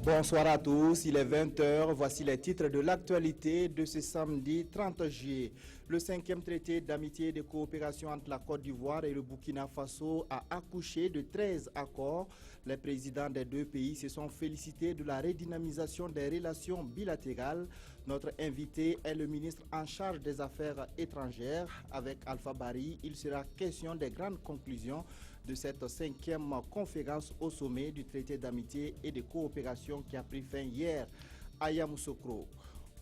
Bonsoir à tous, il est 20h, voici les titres de l'actualité de ce samedi 30 juillet. Le 5e traité d'amitié et de coopération entre la Côte d'Ivoire et le Burkina Faso a accouché de 13 accords. Les présidents des deux pays se sont félicités de la redynamisation des relations bilatérales. Notre invité est le ministre en charge des Affaires étrangères. Avec Alpha Bari, il sera question des grandes conclusions de cette 5e conférence au sommet du traité d'amitié et de coopération qui a pris fin hier à Yamoussoukro.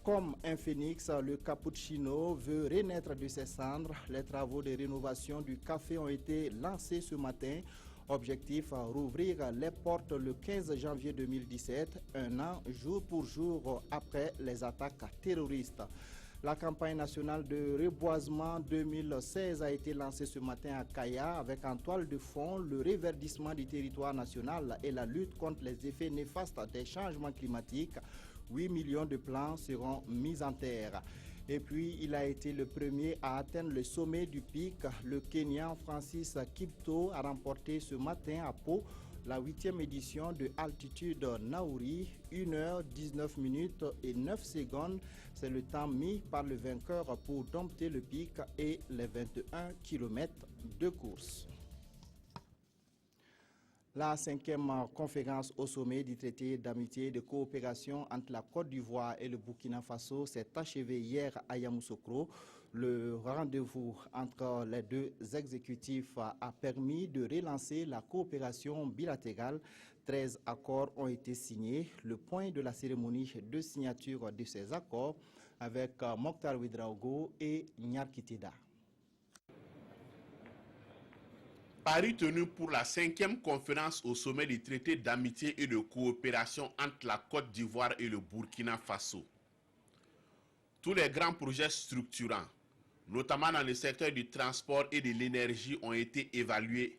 Comme un phénix, le cappuccino veut renaître de ses cendres. Les travaux de rénovation du café ont été lancés ce matin. Objectif, rouvrir les portes le 15 janvier 2017, un an jour pour jour après les attaques terroristes. La campagne nationale de reboisement 2016 a été lancée ce matin à Kaya avec en toile de fond le reverdissement du territoire national et la lutte contre les effets néfastes des changements climatiques. 8 millions de plants seront mis en terre. Et puis, il a été le premier à atteindre le sommet du pic. Le Kenyan Francis Kipto a remporté ce matin à Pau la 8e édition de Altitude Naouri, 1h19 minutes et 9 secondes. C'est le temps mis par le vainqueur pour dompter le pic et les 21 km de course. La 5e conférence au sommet du traité d'amitié et de coopération entre la Côte d'Ivoire et le Burkina Faso s'est achevée hier à Yamoussoukro. Le rendez-vous entre les deux exécutifs a permis de relancer la coopération bilatérale. 13 accords ont été signés. Le point de la cérémonie de signature de ces accords avec Mokhtar Ouedraogo et Nyarkiteda. Paris tenu pour la 5e conférence au sommet du traité d'amitié et de coopération entre la Côte d'Ivoire et le Burkina Faso. Tous les grands projets structurants, notamment dans le secteur du transport et de l'énergie, ont été évalués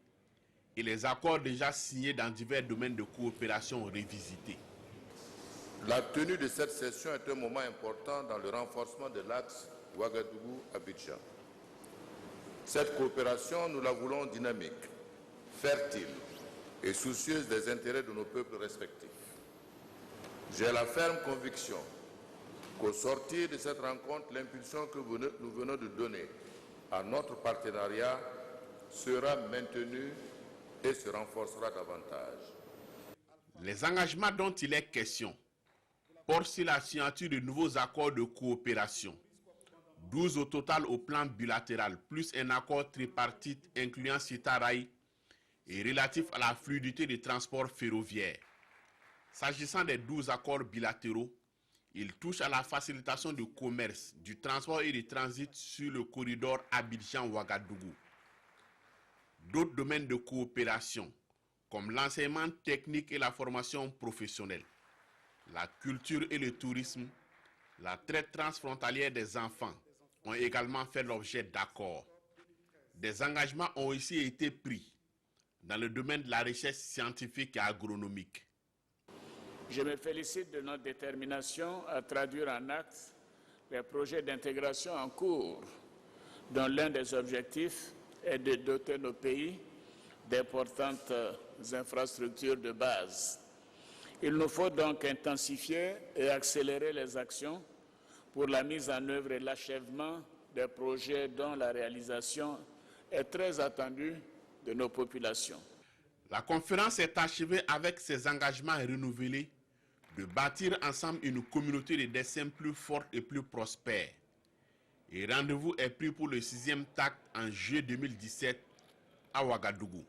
et les accords déjà signés dans divers domaines de coopération révisités. La tenue de cette session est un moment important dans le renforcement de l'axe Ouagadougou-Abidjan. Cette coopération, nous la voulons dynamique, fertile et soucieuse des intérêts de nos peuples respectifs. J'ai la ferme conviction qu'au sortir de cette rencontre, l'impulsion que nous venons de donner à notre partenariat sera maintenue et se renforcera davantage. Les engagements dont il est question portent sur la signature de nouveaux accords de coopération. 12 au total au plan bilatéral, plus un accord tripartite incluant Sitaraï et relatif à la fluidité des transports ferroviaires. S'agissant des 12 accords bilatéraux, ils touchent à la facilitation du commerce, du transport et du transit sur le corridor Abidjan-Ouagadougou. D'autres domaines de coopération, comme l'enseignement technique et la formation professionnelle, la culture et le tourisme, la traite transfrontalière des enfants, ont également fait l'objet d'accords. Des engagements ont aussi été pris dans le domaine de la recherche scientifique et agronomique. Je me félicite de notre détermination à traduire en actes les projets d'intégration en cours, dont l'un des objectifs est de doter nos pays d'importantes infrastructures de base. Il nous faut donc intensifier et accélérer les actions pour la mise en œuvre et l'achèvement des projets dont la réalisation est très attendue de nos populations. La conférence est achevée avec ses engagements renouvelés de bâtir ensemble une communauté de destin plus forte et plus prospère. Et rendez-vous est pris pour le 6e TAC en juillet 2017 à Ouagadougou.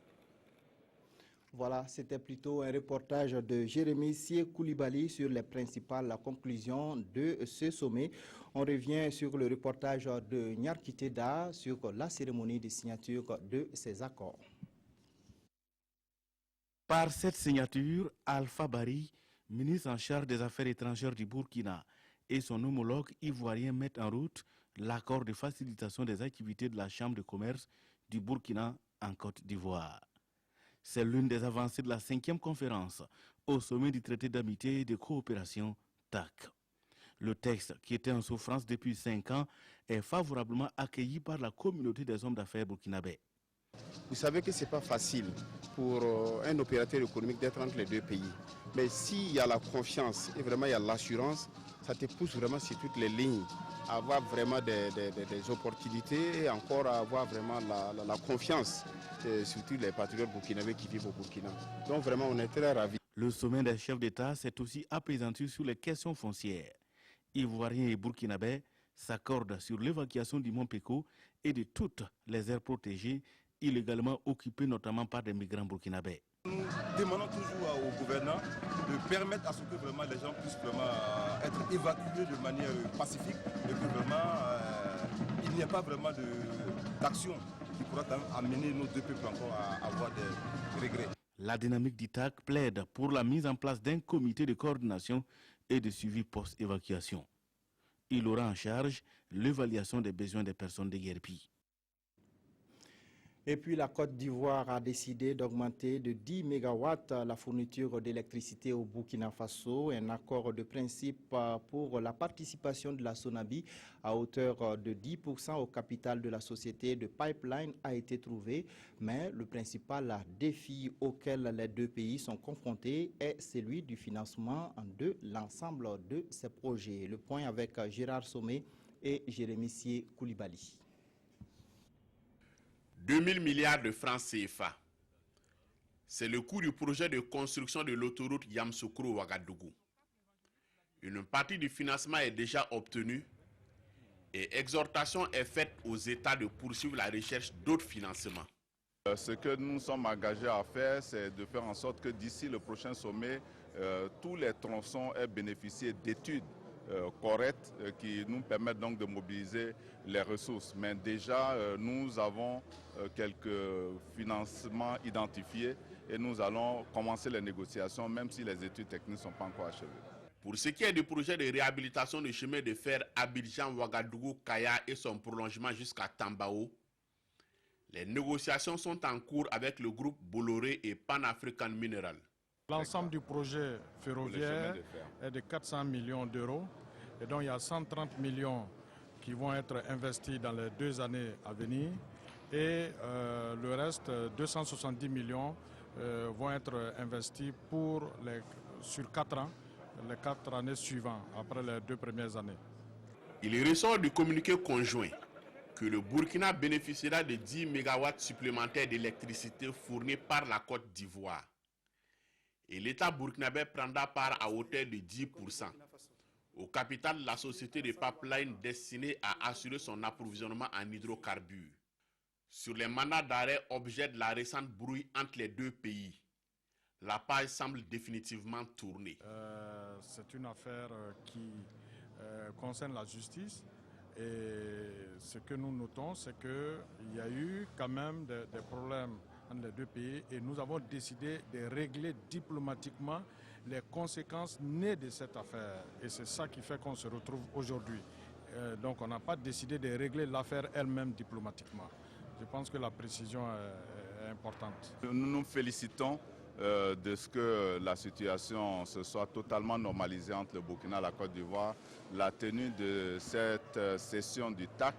Voilà, c'était plutôt un reportage de Jérémy Sié Koulibaly sur les principales conclusions de ce sommet. On revient sur le reportage de Nyarkiteda sur la cérémonie de signature de ces accords. Par cette signature, Alpha Bari, ministre en charge des Affaires étrangères du Burkina, et son homologue ivoirien mettent en route l'accord de facilitation des activités de la Chambre de commerce du Burkina en Côte d'Ivoire. C'est l'une des avancées de la 5e conférence au sommet du traité d'amitié et de coopération TAC. Le texte, qui était en souffrance depuis 5 ans, est favorablement accueilli par la communauté des hommes d'affaires burkinabés. Vous savez que ce n'est pas facile pour un opérateur économique d'être entre les deux pays. Mais s'il y a la confiance et vraiment il y a l'assurance, ça te pousse vraiment sur toutes les lignes à avoir vraiment des opportunités et encore à avoir vraiment la confiance, surtout les patriotes burkinabés qui vivent au Burkina. Donc vraiment on est très ravis. Le sommet des chefs d'État s'est aussi apaisanti sur les questions foncières. Ivoiriens et burkinabés s'accordent sur l'évacuation du Mont Péco et de toutes les aires protégées illégalement occupées notamment par des migrants burkinabés. Nous demandons toujours au gouvernant de permettre à ce que vraiment les gens puissent vraiment être évacués de manière pacifique et que vraiment il n'y a pas vraiment d'action qui pourra amener nos deux peuples encore à avoir des regrets. La dynamique d'ITAC plaide pour la mise en place d'un comité de coordination et de suivi post-évacuation. Il aura en charge l'évaluation des besoins des personnes déguerpies. Et puis la Côte d'Ivoire a décidé d'augmenter de 10 MW la fourniture d'électricité au Burkina Faso. Un accord de principe pour la participation de la Sonabi à hauteur de 10% au capital de la société de pipeline a été trouvé. Mais le principal défi auquel les deux pays sont confrontés est celui du financement de l'ensemble de ces projets. Le point avec Gérard Sommet et Jérémy Koulibaly. 2000 milliards de francs CFA. C'est le coût du projet de construction de l'autoroute Yamoussoukro-Ouagadougou. Une partie du financement est déjà obtenue et exhortation est faite aux États de poursuivre la recherche d'autres financements. Ce que nous sommes engagés à faire, c'est de faire en sorte que d'ici le prochain sommet, tous les tronçons aient bénéficié d'études correctes qui nous permettent donc de mobiliser les ressources. Mais déjà, nous avons quelques financements identifiés et nous allons commencer les négociations, même si les études techniques ne sont pas encore achevées. Pour ce qui est du projet de réhabilitation du chemin de fer Abidjan-Ouagadougou-Kaya et son prolongement jusqu'à Tambao, les négociations sont en cours avec le groupe Bolloré et Pan-African Mineral. L'ensemble du projet ferroviaire est de 400 millions d'euros et donc il y a 130 millions qui vont être investis dans les 2 années à venir et le reste, 270 millions, vont être investis sur 4 ans, les 4 années suivantes, après les 2 premières années. Il ressort du communiqué conjoint que le Burkina bénéficiera de 10 MW supplémentaires d'électricité fournis par la Côte d'Ivoire. Et l'État burkinabé prendra part à hauteur de 10% au capital de la société de pipeline destinée à assurer son approvisionnement en hydrocarbures. Sur les mandats d'arrêt objet de la récente brouille entre les deux pays, la page semble définitivement tournée. C'est une affaire qui concerne la justice et ce que nous notons, c'est qu'il y a eu quand même des problèmes entre les deux pays et nous avons décidé de régler diplomatiquement les conséquences nées de cette affaire. Et c'est ça qui fait qu'on se retrouve aujourd'hui. Donc on n'a pas décidé de régler l'affaire elle-même diplomatiquement. Je pense que la précision est importante. Nous nous félicitons de ce que la situation se soit totalement normalisée entre le Burkina et la Côte d'Ivoire. La tenue de cette session du TAC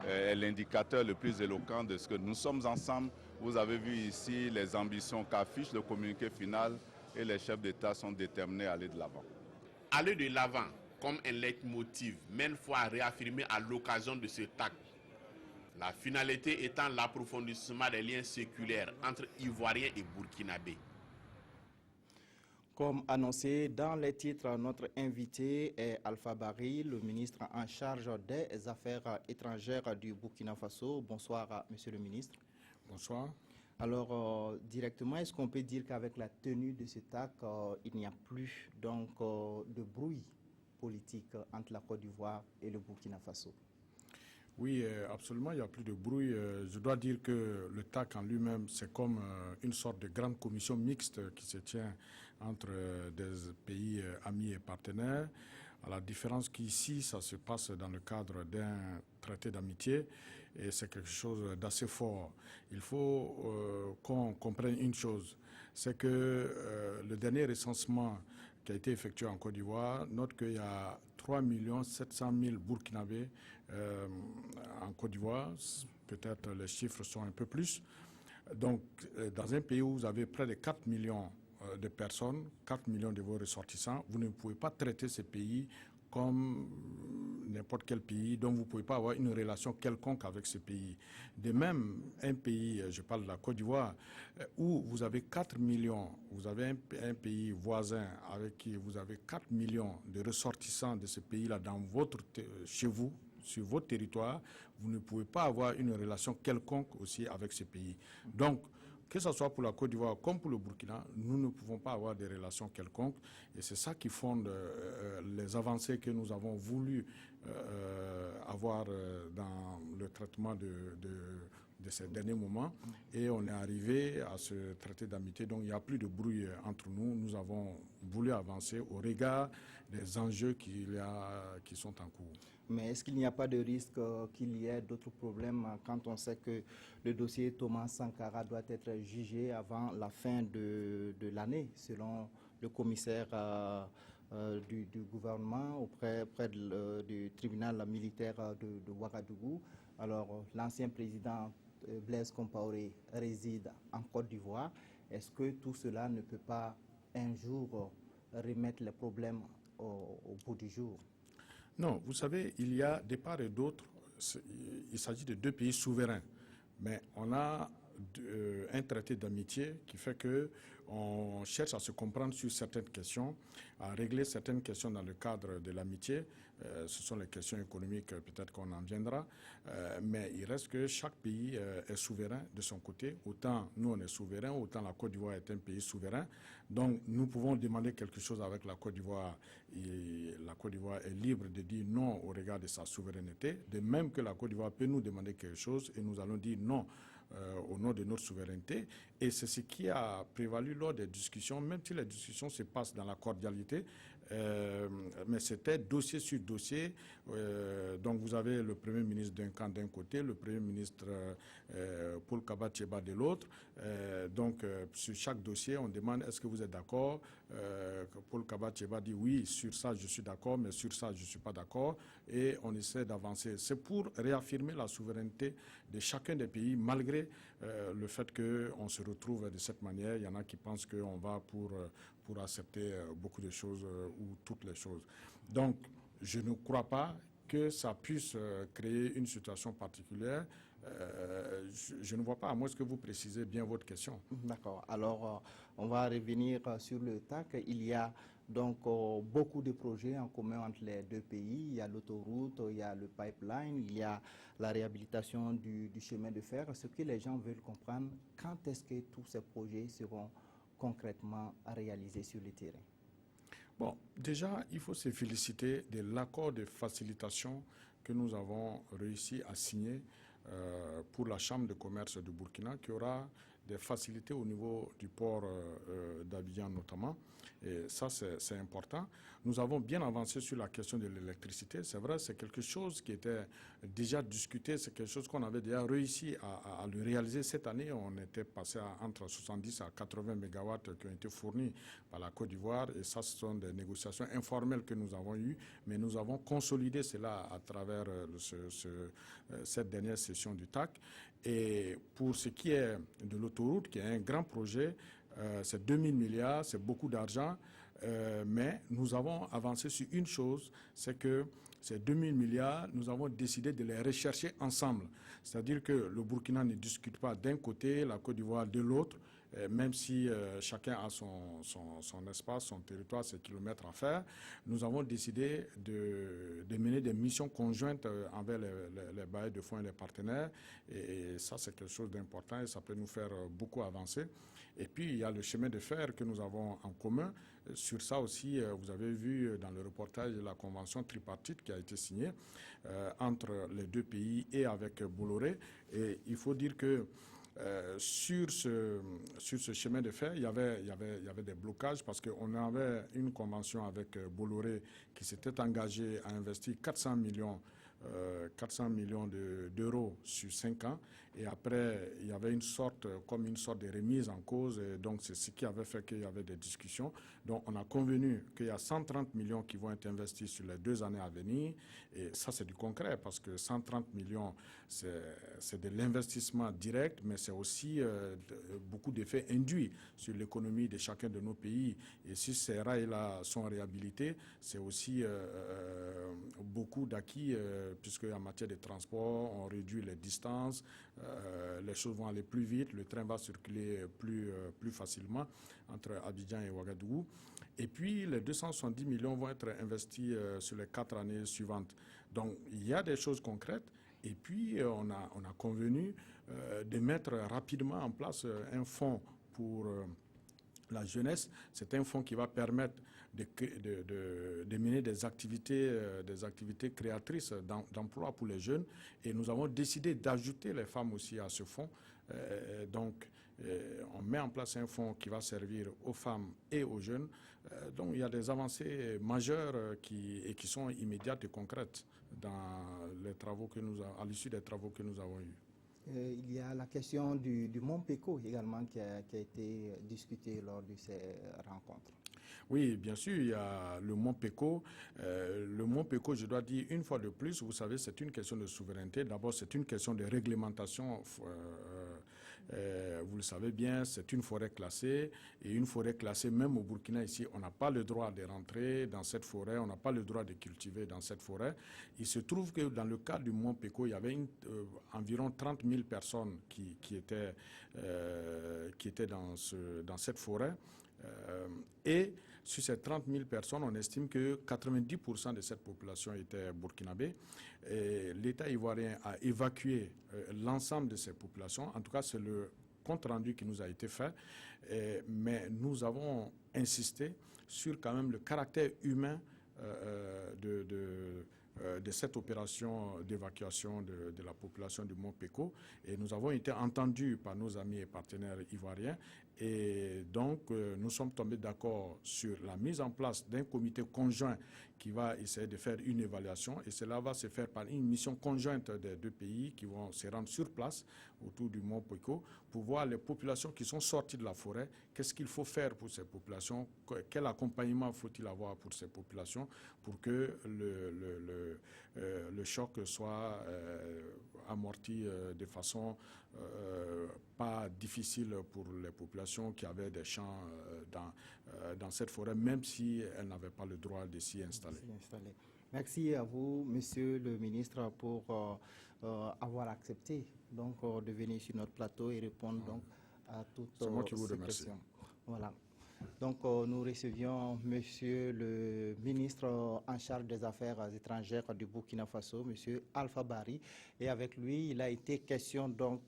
est l'indicateur le plus éloquent de ce que nous sommes ensemble. Vous avez vu ici les ambitions qu'affiche le communiqué final et les chefs d'État sont déterminés à aller de l'avant. Aller de l'avant comme un leitmotiv, maintes fois réaffirmé à l'occasion de ce TAC. La finalité étant l'approfondissement des liens séculaires entre Ivoiriens et Burkinabés. Comme annoncé dans les titres, notre invité est Alpha Barry, le ministre en charge des Affaires étrangères du Burkina Faso. Bonsoir, monsieur le ministre. Bonsoir. Alors, directement, est-ce qu'on peut dire qu'avec la tenue de ce TAC, il n'y a plus donc de bruit politique entre la Côte d'Ivoire et le Burkina Faso? Oui, absolument, il n'y a plus de bruit. Je dois dire que le TAC en lui-même, c'est comme une sorte de grande commission mixte qui se tient entre des pays amis et partenaires. À la différence qu'ici, ça se passe dans le cadre d'un traité d'amitié et c'est quelque chose d'assez fort. Il faut qu'on comprenne une chose, c'est que le dernier recensement qui a été effectué en Côte d'Ivoire note qu'il y a 3 700 000 Burkinabés en Côte d'Ivoire. Peut-être les chiffres sont un peu plus. Donc, dans un pays où vous avez près de 4 millions de personnes, 4 millions de vos ressortissants. Vous ne pouvez pas traiter ces pays comme n'importe quel pays, dont vous ne pouvez pas avoir une relation quelconque avec ce pays. De même, un pays, je parle de la Côte d'Ivoire, où vous avez 4 millions, vous avez un pays voisin avec qui vous avez 4 millions de ressortissants de ce pays-là chez vous, sur votre territoire, vous ne pouvez pas avoir une relation quelconque aussi avec ce pays. Donc, que ce soit pour la Côte d'Ivoire comme pour le Burkina, nous ne pouvons pas avoir des relations quelconques. Et c'est ça qui fonde les avancées que nous avons voulu avoir dans le traitement de ces derniers moments. Et on est arrivé à ce traité d'amitié. Donc il n'y a plus de bruit entre nous. Nous avons voulu avancer au regard des enjeux qui sont en cours. Mais est-ce qu'il n'y a pas de risque qu'il y ait d'autres problèmes quand on sait que le dossier Thomas Sankara doit être jugé avant la fin de l'année, selon le commissaire du gouvernement auprès du tribunal militaire de Ouagadougou? Alors, l'ancien président Blaise Compaoré réside en Côte d'Ivoire. Est-ce que tout cela ne peut pas un jour remettre les problèmes au bout du jour? Non, vous savez, il y a de part et d'autre, il s'agit de deux pays souverains, mais on a un traité d'amitié qui fait qu'on cherche à se comprendre sur certaines questions, à régler certaines questions dans le cadre de l'amitié. Ce sont les questions économiques, peut-être qu'on en viendra, mais il reste que chaque pays est souverain de son côté. Autant nous on est souverain, autant la Côte d'Ivoire est un pays souverain. Donc nous pouvons demander quelque chose avec la Côte d'Ivoire et la Côte d'Ivoire est libre de dire non au regard de sa souveraineté, de même que la Côte d'Ivoire peut nous demander quelque chose et nous allons dire non au nom de notre souveraineté. Et c'est ce qui a prévalu lors des discussions, même si les discussions se passent dans la cordialité, mais c'était dossier sur dossier. Donc vous avez le Premier ministre d'un camp d'un côté, le Premier ministre Paul Kaba-Tcheba de l'autre. Donc sur chaque dossier, on demande est-ce que vous êtes d'accord? Paul Kaba-Tcheba dit oui, sur ça je suis d'accord, mais sur ça je ne suis pas d'accord. Et on essaie d'avancer. C'est pour réaffirmer la souveraineté de chacun des pays, malgré le fait qu'on se retrouve de cette manière. Il y en a qui pensent qu'on va pour accepter beaucoup de choses ou toutes les choses. Donc, je ne crois pas que ça puisse créer une situation particulière. Je ne vois pas, à moins que vous précisez bien votre question. D'accord. Alors, on va revenir sur le TAC. Il y a donc beaucoup de projets en commun entre les deux pays. Il y a l'autoroute, il y a le pipeline, il y a la réhabilitation du chemin de fer. Ce que les gens veulent comprendre, quand est-ce que tous ces projets seront concrètement réalisés sur le terrain? Bon, déjà, il faut se féliciter de l'accord de facilitation que nous avons réussi à signer pour la Chambre de commerce du Burkina, qui aura des facilités au niveau du port d'Abidjan notamment. Et ça, c'est important. Nous avons bien avancé sur la question de l'électricité. C'est vrai, c'est quelque chose qui était déjà discuté. C'est quelque chose qu'on avait déjà réussi à le réaliser cette année. On était passé entre 70 à 80 mégawatts qui ont été fournis par la Côte d'Ivoire. Et ça, ce sont des négociations informelles que nous avons eues. Mais nous avons consolidé cela à travers cette dernière session du TAC. Et pour ce qui est de l'autoroute, qui est un grand projet, c'est 2000 milliards, c'est beaucoup d'argent, mais nous avons avancé sur une chose, c'est que ces 2000 milliards, nous avons décidé de les rechercher ensemble. C'est-à-dire que le Burkina ne discute pas d'un côté, la Côte d'Ivoire de l'autre, même si chacun a son espace, son territoire, ses kilomètres à faire. Nous avons décidé de mener des missions conjointes envers les bailleurs de fonds et les partenaires. Et ça, c'est quelque chose d'important et ça peut nous faire beaucoup avancer. Et puis, il y a le chemin de fer que nous avons en commun. Sur ça aussi, vous avez vu dans le reportage de la convention tripartite qui a été signée entre les deux pays et avec Bolloré. Et il faut dire que sur ce chemin de fer, il y avait des blocages parce qu'on avait une convention avec Bolloré qui s'était engagé à investir 400 millions 400 millions d'euros sur 5 ans. Et après, il y avait une sorte de remise en cause. Et donc, c'est ce qui avait fait qu'il y avait des discussions. Donc, on a convenu qu'il y a 130 millions qui vont être investis sur les 2 années à venir. Et ça, c'est du concret parce que 130 millions, c'est de l'investissement direct, mais c'est aussi beaucoup d'effets induits sur l'économie de chacun de nos pays. Et si ces rails-là sont réhabilités, c'est aussi beaucoup d'acquis, puisque en matière de transport, on réduit les distances, les choses vont aller plus vite, le train va circuler plus facilement entre Abidjan et Ouagadougou. Et puis, les 270 millions vont être investis sur les 4 années suivantes. Donc, il y a des choses concrètes. Et puis, on a convenu de mettre rapidement en place un fonds pour la jeunesse. C'est un fonds qui va permettre de mener des activités créatrices d'emploi pour les jeunes. Et nous avons décidé d'ajouter les femmes aussi à ce fonds. Donc, on met en place un fonds qui va servir aux femmes et aux jeunes. Donc, il y a des avancées majeures qui sont immédiates et concrètes dans les travaux à l'issue des travaux que nous avons eus. Il y a la question du Mont Péco également qui a été discutée lors de ces rencontres. Oui, bien sûr, il y a le Mont Péco. Le Mont Péco, je dois dire une fois de plus, vous savez, c'est une question de souveraineté. D'abord, c'est une question de réglementation. Vous le savez bien, c'est une forêt classée. Et une forêt classée, même au Burkina ici, on n'a pas le droit de rentrer dans cette forêt, on n'a pas le droit de cultiver dans cette forêt. Il se trouve que dans le cadre du Mont Péco, il y avait environ 30 000 personnes qui étaient dans cette forêt. Et sur ces 30 000 personnes, on estime que 90% de cette population était burkinabé. L'État ivoirien a évacué l'ensemble de ces populations. En tout cas, c'est le compte-rendu qui nous a été fait. Mais nous avons insisté sur quand même le caractère humain de cette opération d'évacuation de la population du Mont Péco. Et nous avons été entendus par nos amis et partenaires ivoiriens. Et donc, nous sommes tombés d'accord sur la mise en place d'un comité conjoint qui va essayer de faire une évaluation. Et cela va se faire par une mission conjointe des 2 pays qui vont se rendre sur place autour du Mont Péco pour voir les populations qui sont sorties de la forêt. Qu'est-ce qu'il faut faire pour ces populations? Quel accompagnement faut-il avoir pour ces populations pour que le choc soit amorti de façon pas difficile pour les populations qui avaient des champs dans cette forêt, même si elles n'avaient pas le droit de s'y installer. Merci à vous, Monsieur le ministre, pour avoir accepté donc, de venir sur notre plateau et répondre donc, à toutes ces questions. Voilà. Donc, nous recevions Monsieur le ministre en charge des Affaires étrangères du Burkina Faso, Monsieur Alpha Bari, et avec lui, il a été question donc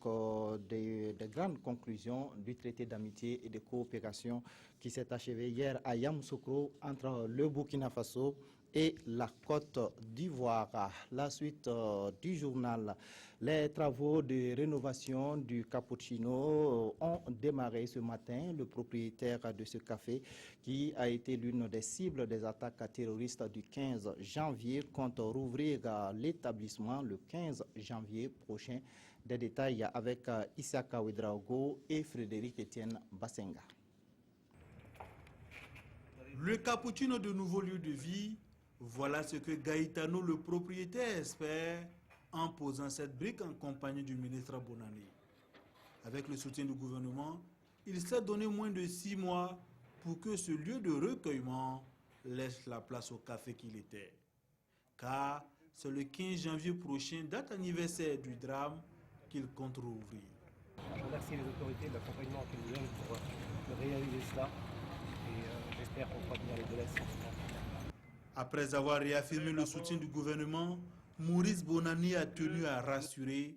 des grandes conclusions du traité d'amitié et de coopération qui s'est achevé hier à Yamoussoukro entre le Burkina Faso et la Côte d'Ivoire. La suite du journal. Les travaux de rénovation du Cappuccino ont démarré ce matin. Le propriétaire de ce café, qui a été l'une des cibles des attaques terroristes du 15 janvier, compte rouvrir l'établissement le 15 janvier prochain. Des détails avec Issaka Ouedraogo et Frédéric Etienne Bassenga. Le Cappuccino de nouveau lieu de vie, voilà ce que Gaïtano, le propriétaire, espère en posant cette brique en compagnie du ministre Bonani. Avec le soutien du gouvernement, il s'est donné moins de 6 mois pour que ce lieu de recueillement laisse la place au café qu'il était. Car c'est le 15 janvier prochain, date anniversaire du drame, qu'il compte rouvrir. Je remercie les autorités de l'accompagnement qu'elles nous donnent pour réaliser cela et j'espère qu'on pourra tenir les délais sans cela. Après avoir réaffirmé le soutien du gouvernement, Maurice Bonani a tenu à rassurer.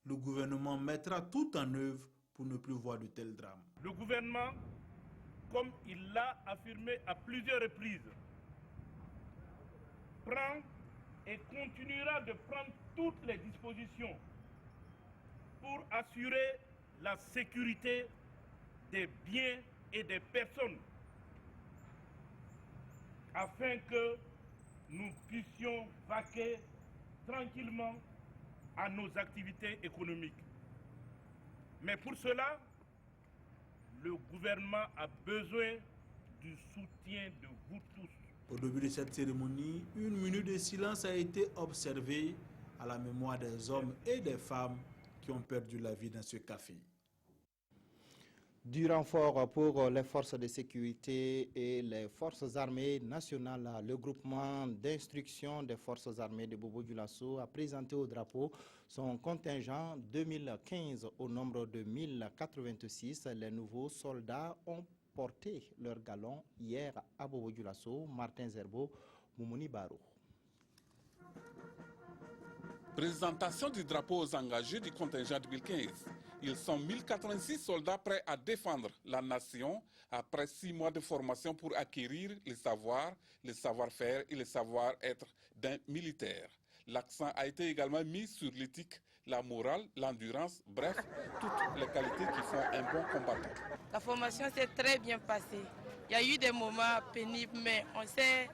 Le gouvernement mettra tout en œuvre pour ne plus voir de tels drames. Le gouvernement, comme il l'a affirmé à plusieurs reprises, prend et continuera de prendre toutes les dispositions pour assurer la sécurité des biens et des personnes afin que nous puissions vaquer tranquillement à nos activités économiques. Mais pour cela, le gouvernement a besoin du soutien de vous tous. Au début de cette cérémonie, une minute de silence a été observée à la mémoire des hommes et des femmes qui ont perdu la vie dans ce café. Du renfort pour les forces de sécurité et les forces armées nationales, le groupement d'instruction des forces armées de Bobo-Dioulasso a présenté au drapeau son contingent 2015 au nombre de 1086. Les nouveaux soldats ont porté leur galon hier à Bobo-Dioulasso. Martin Zerbo, Moumouni Barou. Présentation du drapeau aux engagés du contingent 2015. Ils sont 1086 soldats prêts à défendre la nation après 6 mois de formation pour acquérir les savoirs, le savoir-faire et le savoir-être d'un militaire. L'accent a été également mis sur l'éthique, la morale, l'endurance, bref, toutes les qualités qui font un bon combattant. La formation s'est très bien passée. Il y a eu des moments pénibles, mais on s'est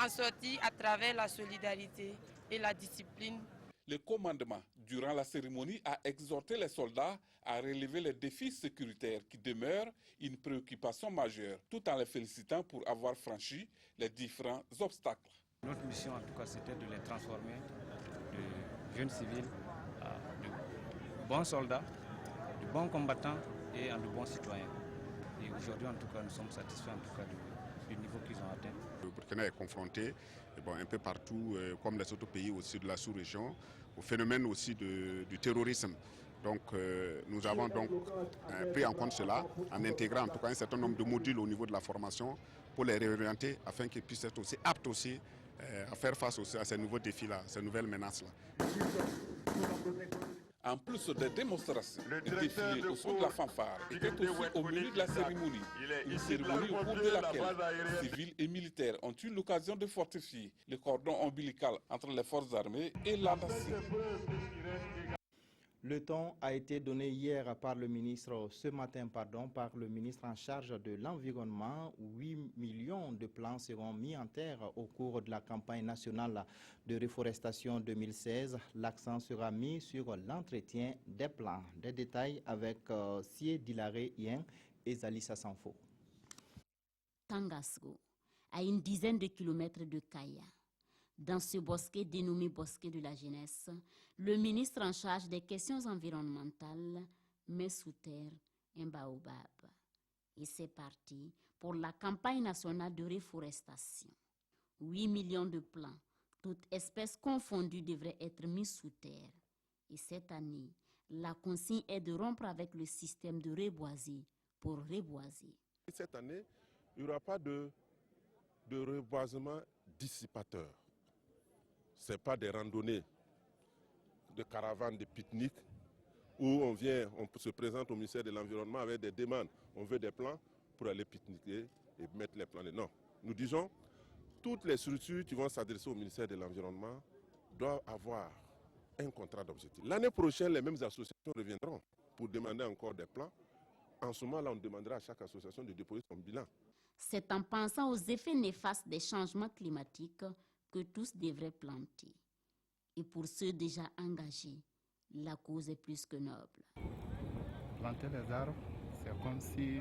en sorti à travers la solidarité et la discipline. Le commandement, durant la cérémonie, a exhorté les soldats à relever les défis sécuritaires qui demeurent une préoccupation majeure, tout en les félicitant pour avoir franchi les différents obstacles. Notre mission, en tout cas, c'était de les transformer de jeunes civils de bons soldats, de bons combattants et en de bons citoyens. Et aujourd'hui, en tout cas, nous sommes satisfaits en tout cas du niveau qu'ils ont atteint. Le Burkina est confronté un peu partout, comme les autres pays aussi de la sous-région, au phénomène aussi du terrorisme. Donc nous avons donc pris en compte cela en intégrant en tout cas un certain nombre de modules au niveau de la formation pour les réorienter afin qu'ils puissent être aussi aptes aussi à faire face aussi à ces nouveaux défis-là, ces nouvelles menaces-là. En plus des démonstrations, le défilé au son de la fanfare était aussi au milieu de la cérémonie. Une cérémonie au cours de laquelle civils et militaires ont eu l'occasion de fortifier le cordon ombilical entre les forces armées et la nation. Le ton a été donné hier par le ministre, ce matin, par le ministre en charge de l'environnement. 8 millions de plants seront mis en terre au cours de la campagne nationale de reforestation 2016. L'accent sera mis sur l'entretien des plants. Des détails avec Sie Dilaré Yen et Zalissa Sanfo. Tangasgo, à une dizaine de kilomètres de Kaya. Dans ce bosquet dénommé Bosquet de la jeunesse, le ministre en charge des questions environnementales met sous terre un baobab. Et c'est parti pour la campagne nationale de reforestation. 8 millions de plants, toutes espèces confondues, devraient être mis sous terre. Et cette année, la consigne est de rompre avec le système de reboiser pour reboiser. Cette année, il n'y aura pas de reboisement dissipateur. Ce n'est pas des randonnées, de caravanes, de pique-niques, où on se présente au ministère de l'Environnement avec des demandes. On veut des plans pour aller pique-niquer et mettre les plans. Non, nous disons, toutes les structures qui vont s'adresser au ministère de l'Environnement doivent avoir un contrat d'objectif. L'année prochaine, les mêmes associations reviendront pour demander encore des plans. En ce moment-là, on demandera à chaque association de déposer son bilan. C'est en pensant aux effets néfastes des changements climatiques que tous devraient planter. Et pour ceux déjà engagés, la cause est plus que noble. Planter les arbres, c'est comme si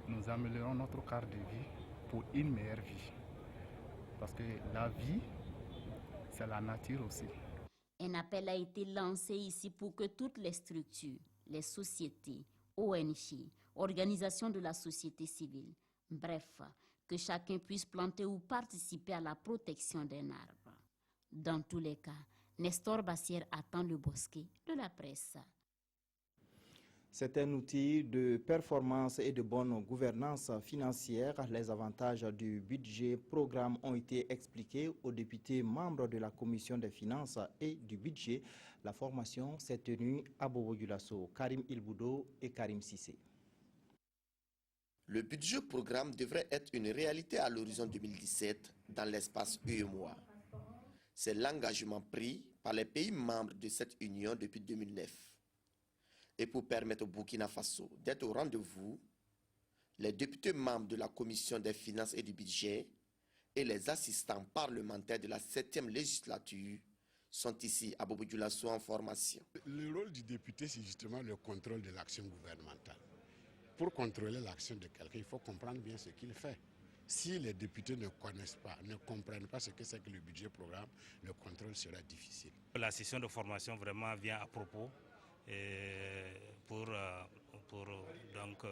nous améliorons notre cadre de vie pour une meilleure vie. Parce que la vie, c'est la nature aussi. Un appel a été lancé ici pour que toutes les structures, les sociétés, ONG, organisations de la société civile, bref, que chacun puisse planter ou participer à la protection d'un arbre. Dans tous les cas, Nestor Bassière attend le bosquet de la presse. C'est un outil de performance et de bonne gouvernance financière. Les avantages du budget programme ont été expliqués aux députés membres de la commission des finances et du budget. La formation s'est tenue à Bobo-Dioulasso. Karim Ilboudo et Karim Sissé. Le budget programme devrait être une réalité à l'horizon 2017 dans l'espace UEMOA. C'est l'engagement pris par les pays membres de cette union depuis 2009. Et pour permettre au Burkina Faso d'être au rendez-vous, les députés membres de la commission des finances et du budget et les assistants parlementaires de la 7e législature sont ici à Bobo Dioulasso en formation. Le rôle du député, c'est justement le contrôle de l'action gouvernementale. Pour contrôler l'action de quelqu'un, il faut comprendre bien ce qu'il fait. Si les députés ne connaissent pas, ne comprennent pas ce que c'est que le budget programme, le contrôle sera difficile. La session de formation vraiment vient à propos pour donc,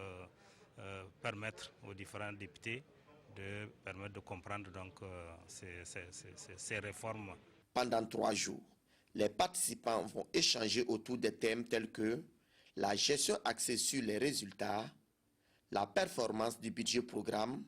permettre aux différents députés de comprendre donc, ces réformes. Pendant 3 jours, les participants vont échanger autour des thèmes tels que la gestion axée sur les résultats, la performance du budget programme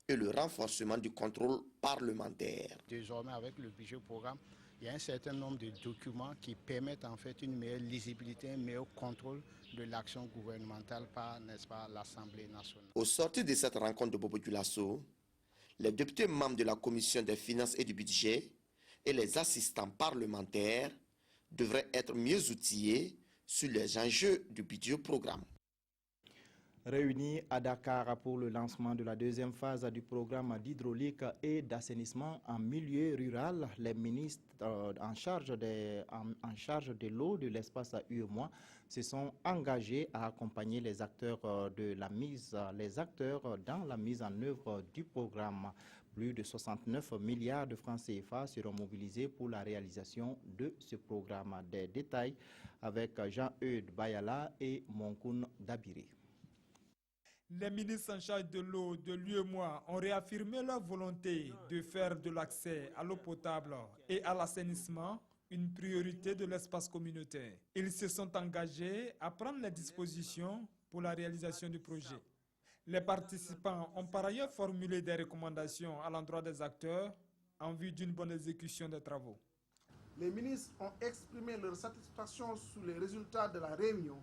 et le renforcement du contrôle parlementaire. Désormais, avec le budget programme, il y a un certain nombre de documents qui permettent en fait une meilleure lisibilité, un meilleur contrôle de l'action gouvernementale par, n'est-ce pas, l'Assemblée nationale. Au sortir de cette rencontre de Bobo Dioulasso, les députés membres de la Commission des finances et du budget et les assistants parlementaires devraient être mieux outillés sur les enjeux du budget programme. Réunis à Dakar pour le lancement de la deuxième phase du programme d'hydraulique et d'assainissement en milieu rural, les ministres en charge de l'eau de l'espace UEMOA se sont engagés à accompagner les acteurs dans la mise en œuvre du programme. Plus de 69 milliards de francs CFA seront mobilisés pour la réalisation de ce programme. Des détails avec Jean-Eudes Bayala et Monkoun Dabiri. Les ministres en charge de l'eau de l'UEMOA ont réaffirmé leur volonté de faire de l'accès à l'eau potable et à l'assainissement une priorité de l'espace communautaire. Ils se sont engagés à prendre les dispositions pour la réalisation du projet. Les participants ont par ailleurs formulé des recommandations à l'endroit des acteurs en vue d'une bonne exécution des travaux. Les ministres ont exprimé leur satisfaction sur les résultats de la réunion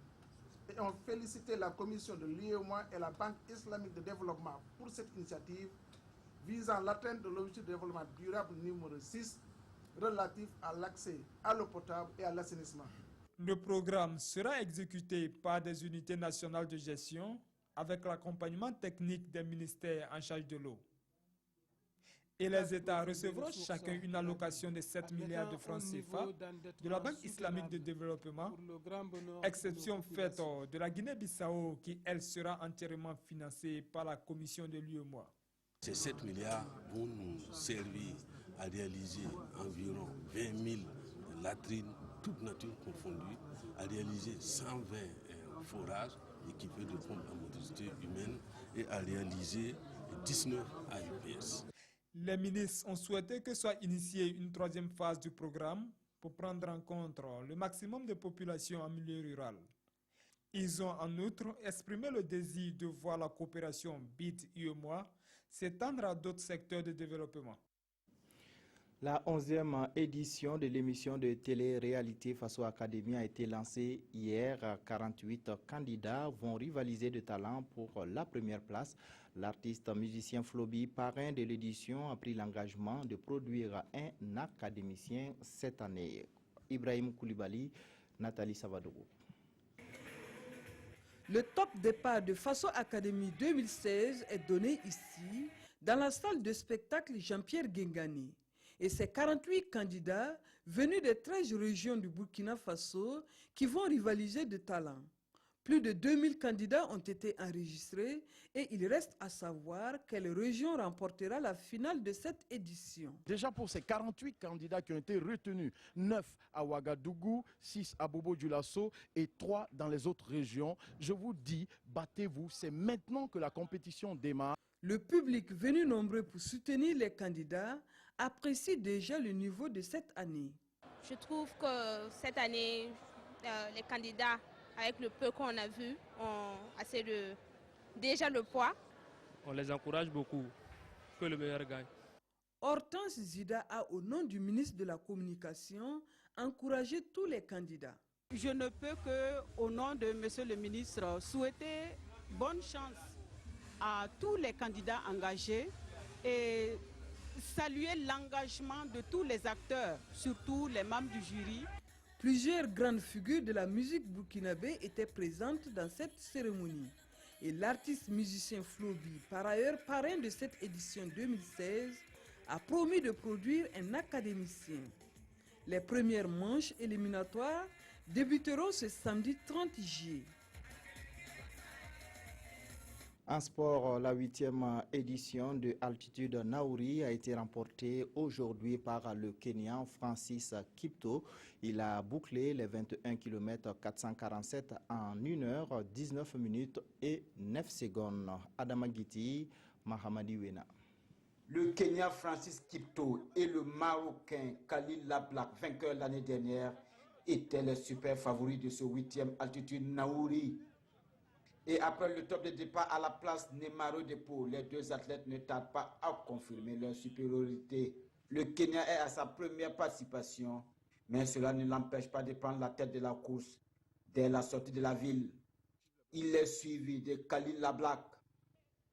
et ont félicité la commission de l'UEMOA et la Banque islamique de développement pour cette initiative visant l'atteinte de l'objectif de développement durable numéro 6 relatif à l'accès à l'eau potable et à l'assainissement. Le programme sera exécuté par des unités nationales de gestion avec l'accompagnement technique des ministères en charge de l'eau. Et les États recevront chacun une allocation de 7 milliards de francs CFA de la Banque islamique de développement, exception faite de la Guinée-Bissau qui, elle, sera entièrement financée par la commission de l'UEMOA. Ces 7 milliards vont nous servir à réaliser environ 20 000 latrines, toutes natures confondues, à réaliser 120 forages équipés de pompes à motricité humaine et à réaliser 19 AIPS. Les ministres ont souhaité que soit initiée une 3e phase du programme pour prendre en compte le maximum de populations en milieu rural. Ils ont en outre exprimé le désir de voir la coopération BID-UEMOA s'étendre à d'autres secteurs de développement. La 11e édition de l'émission de télé-réalité Faso Academy a été lancée hier. 48 candidats vont rivaliser de talent pour la première place. L'artiste musicien Flobi, parrain de l'édition, a pris l'engagement de produire un académicien cette année. Ibrahim Koulibaly, Nathalie Savadogo. Le top départ de Faso Academy 2016 est donné ici, dans la salle de spectacle Jean-Pierre Guengani. Et ces 48 candidats venus des 13 régions du Burkina Faso qui vont rivaliser de talent. Plus de 2000 candidats ont été enregistrés et il reste à savoir quelle région remportera la finale de cette édition. Déjà pour ces 48 candidats qui ont été retenus, 9 à Ouagadougou, 6 à Bobo Dioulasso et 3 dans les autres régions, je vous dis, battez-vous, c'est maintenant que la compétition démarre. Le public venu nombreux pour soutenir les candidats apprécie déjà le niveau de cette année. Je trouve que cette année, les candidats, avec le peu qu'on a vu, ont assez déjà le poids. On les encourage beaucoup, que le meilleur gagne. Hortense Zida a, au nom du ministre de la Communication, encouragé tous les candidats. Je ne peux que, au nom de monsieur le ministre, souhaiter bonne chance à tous les candidats engagés et saluer l'engagement de tous les acteurs, surtout les membres du jury. Plusieurs grandes figures de la musique burkinabé étaient présentes dans cette cérémonie. Et l'artiste musicien Flobi, par ailleurs parrain de cette édition 2016, a promis de produire un académicien. Les premières manches éliminatoires débuteront ce samedi 30 juillet. En sport, la 8e édition de Altitude Naouri a été remportée aujourd'hui par le Kenyan Francis Kipto. Il a bouclé les 21 km 447 en 1 heure 19 minutes et 9 secondes. Adama Giti, Mahamadi Wena. Le Kenyan Francis Kipto et le Marocain Khalil Lablak, vainqueur l'année dernière, étaient les super favoris de ce 8e Altitude Naouri. Et après le top de départ à la place Nemaro Depot, les deux athlètes ne tardent pas à confirmer leur supériorité. Le Kenya est à sa première participation, mais cela ne l'empêche pas de prendre la tête de la course dès la sortie de la ville. Il est suivi de Khalil Lablak.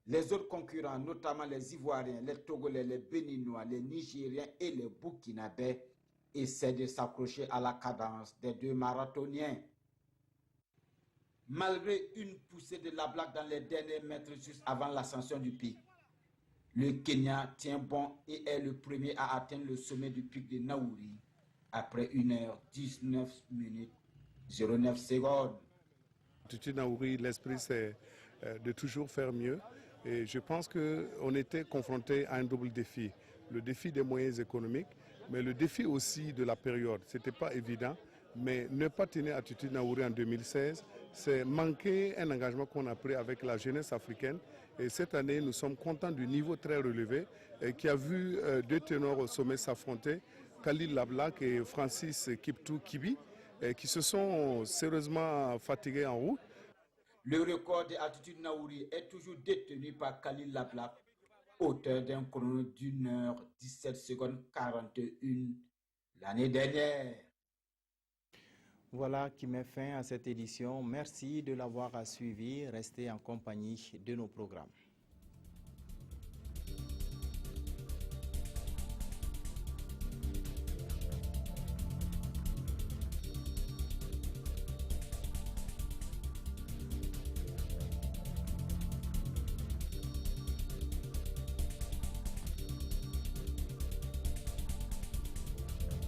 Les autres concurrents, notamment les Ivoiriens, les Togolais, les Béninois, les Nigériens et les Burkinabés, essaient de s'accrocher à la cadence des deux marathoniens. Malgré une poussée de Lablak dans les derniers mètres juste avant l'ascension du pic, le Kenya tient bon et est le premier à atteindre le sommet du pic de Naouri après 1 heure 19 minutes 09 secondes. L'altitude Naouri, l'esprit c'est de toujours faire mieux et je pense qu'on était confronté à un double défi. Le défi des moyens économiques, mais le défi aussi de la période. Ce n'était pas évident, mais ne pas tenir Altitude Naouri en 2016, c'est manquer un engagement qu'on a pris avec la jeunesse africaine. Et cette année, nous sommes contents du niveau très relevé qui a vu deux ténors au sommet s'affronter, Khalil Lablak et Francis Kipto Kibi, qui se sont sérieusement fatigués en route. Le record de Altitude Naouri est toujours détenu par Khalil Lablak, auteur d'un chrono d'1 heure 17 secondes 41 l'année dernière. Voilà qui met fin à cette édition. Merci de l'avoir suivi. Restez en compagnie de nos programmes.